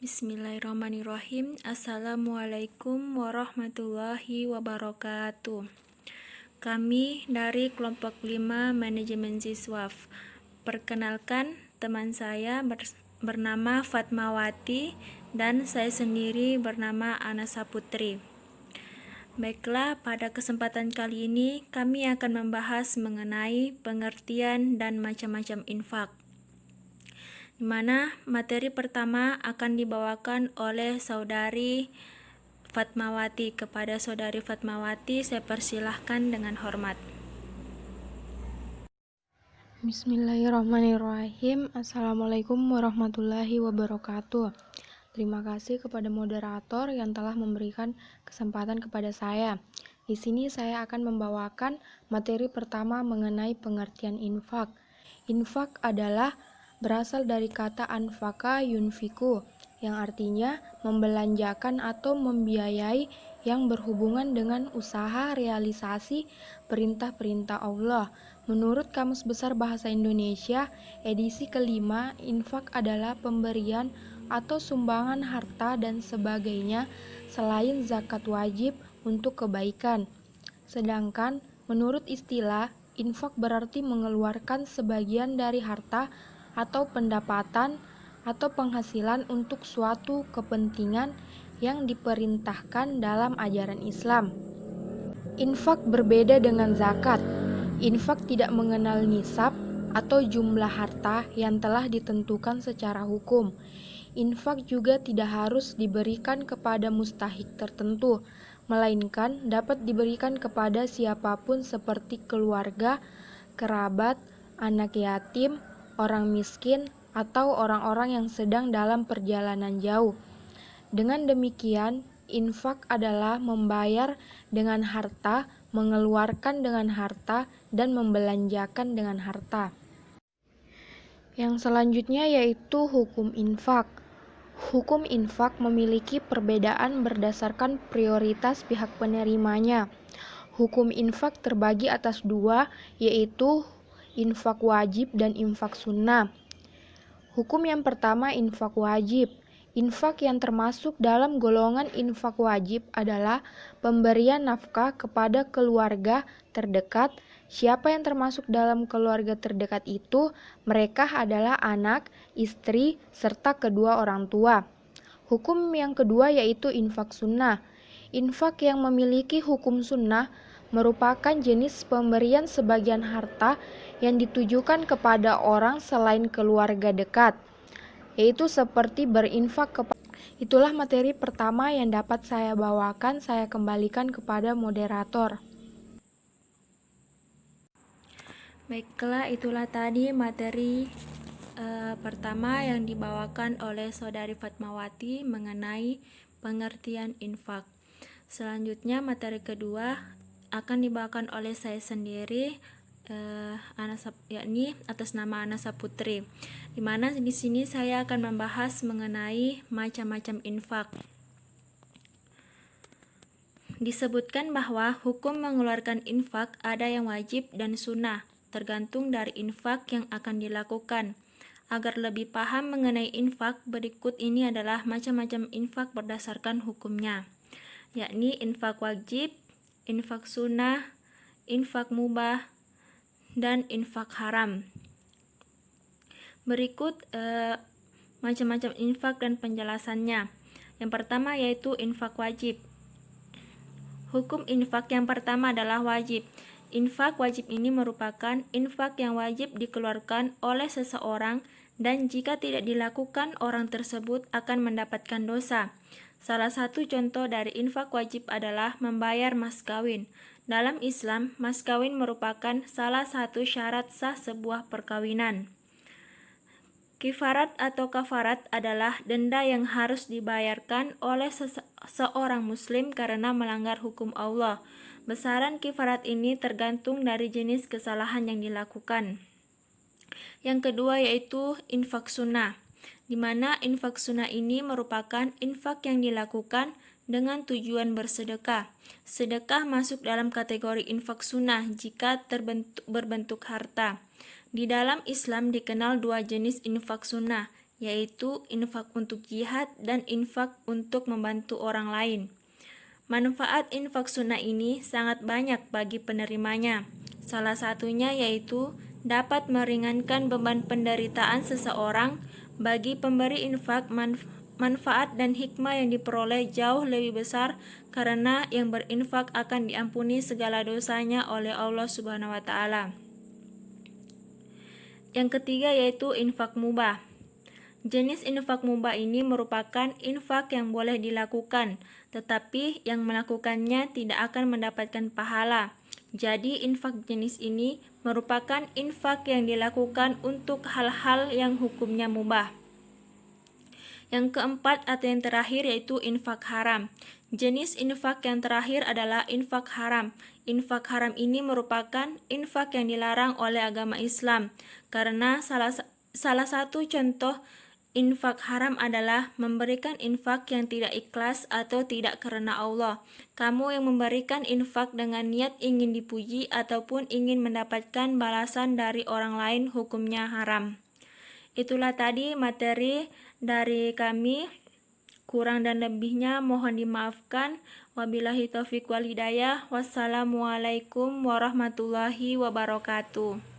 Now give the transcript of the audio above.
Bismillahirrahmanirrahim. Assalamualaikum warahmatullahi wabarakatuh. Kami dari kelompok 5 Manajemen Ziswaf. Perkenalkan, teman saya bernama Fatmawati dan saya sendiri bernama Anasa Putri. Baiklah, pada kesempatan kali ini kami akan membahas mengenai pengertian dan macam-macam infak, di mana materi pertama akan dibawakan oleh saudari Fatmawati. Kepada saudari Fatmawati saya persilahkan dengan hormat. Bismillahirrahmanirrahim. Assalamualaikum warahmatullahi wabarakatuh. Terima kasih kepada moderator yang telah memberikan kesempatan kepada saya. Di sini saya akan membawakan materi pertama mengenai pengertian infak. Infak adalah berasal dari kata anfaka yunfiku, yang artinya membelanjakan atau membiayai yang berhubungan dengan usaha realisasi perintah-perintah Allah. Menurut Kamus Besar Bahasa Indonesia, edisi kelima, infak adalah pemberian atau sumbangan harta dan sebagainya selain zakat wajib untuk kebaikan. Sedangkan menurut istilah, infak berarti mengeluarkan sebagian dari harta atau pendapatan atau penghasilan untuk suatu kepentingan yang diperintahkan dalam ajaran Islam. Infak berbeda dengan zakat. Infak tidak mengenal nisab atau jumlah harta yang telah ditentukan secara hukum. Infak juga tidak harus diberikan kepada mustahik tertentu, melainkan dapat diberikan kepada siapapun seperti keluarga, kerabat, anak yatim, orang miskin, atau orang-orang yang sedang dalam perjalanan jauh. Dengan demikian, infak adalah membayar dengan harta, mengeluarkan dengan harta, dan membelanjakan dengan harta. Yang selanjutnya yaitu hukum infak. Hukum infak memiliki perbedaan berdasarkan prioritas pihak penerimanya. Hukum infak terbagi atas dua, yaitu infak wajib dan infak sunnah. Hukum yang pertama, infak wajib. Infak yang termasuk dalam golongan infak wajib adalah pemberian nafkah kepada keluarga terdekat. Siapa yang termasuk dalam keluarga terdekat itu? Mereka adalah anak, istri, serta kedua orang tua. Hukum yang kedua yaitu infak sunnah. Infak yang memiliki hukum sunnah merupakan jenis pemberian sebagian harta yang ditujukan kepada orang selain keluarga dekat, yaitu seperti berinfak kepada. Itulah materi pertama yang dapat saya bawakan. Saya kembalikan kepada moderator. Baiklah, itulah tadi materi pertama yang dibawakan oleh saudari Fatmawati mengenai pengertian infak. Selanjutnya materi kedua akan dibawakan oleh saya sendiri, yakni atas nama Anasa Putri, di mana di sini saya akan membahas mengenai macam-macam infak. Disebutkan bahwa hukum mengeluarkan infak ada yang wajib dan sunnah, tergantung dari infak yang akan dilakukan. Agar lebih paham mengenai infak, berikut ini adalah macam-macam infak berdasarkan hukumnya, yakni infak wajib, infak sunnah, infak mubah, dan infak haram. Berikut macam-macam infak dan penjelasannya. Yang pertama yaitu infak wajib. Hukum infak yang pertama adalah wajib. Infak wajib ini merupakan infak yang wajib dikeluarkan oleh seseorang dan jika tidak dilakukan orang tersebut akan mendapatkan dosa. Salah satu contoh dari infak wajib adalah membayar mas kawin. Dalam Islam, mas kawin merupakan salah satu syarat sah sebuah perkawinan. Kifarat atau kafarat adalah denda yang harus dibayarkan oleh seorang muslim karena melanggar hukum Allah. Besaran kifarat ini tergantung dari jenis kesalahan yang dilakukan. Yang kedua yaitu infak sunnah, di mana infak sunnah ini merupakan infak yang dilakukan dengan tujuan bersedekah. Sedekah masuk dalam kategori infak sunnah jika berbentuk harta. Di dalam Islam dikenal dua jenis infak sunnah, yaitu infak untuk jihad dan infak untuk membantu orang lain. Manfaat infak sunnah ini sangat banyak bagi penerimanya. Salah satunya yaitu dapat meringankan beban penderitaan seseorang. Bagi pemberi infak, manfaat dan hikmah yang diperoleh jauh lebih besar karena yang berinfak akan diampuni segala dosanya oleh Allah Subhanahu wa taala. Yang ketiga yaitu infak mubah. Jenis infak mubah ini merupakan infak yang boleh dilakukan, tetapi yang melakukannya tidak akan mendapatkan pahala. Jadi infak jenis ini merupakan infak yang dilakukan untuk hal-hal yang hukumnya mubah. Yang keempat atau yang terakhir yaitu infak haram. Jenis infak yang terakhir adalah infak haram. Infak haram ini merupakan infak yang dilarang oleh agama Islam, karena salah satu contoh infak haram adalah memberikan infak yang tidak ikhlas atau tidak karena Allah. Kamu yang memberikan infak dengan niat ingin dipuji ataupun ingin mendapatkan balasan dari orang lain hukumnya haram. Itulah tadi materi dari kami. Kurang dan lebihnya mohon dimaafkan. Wabillahi taufiq wal hidayah. Wassalamualaikum warahmatullahi wabarakatuh.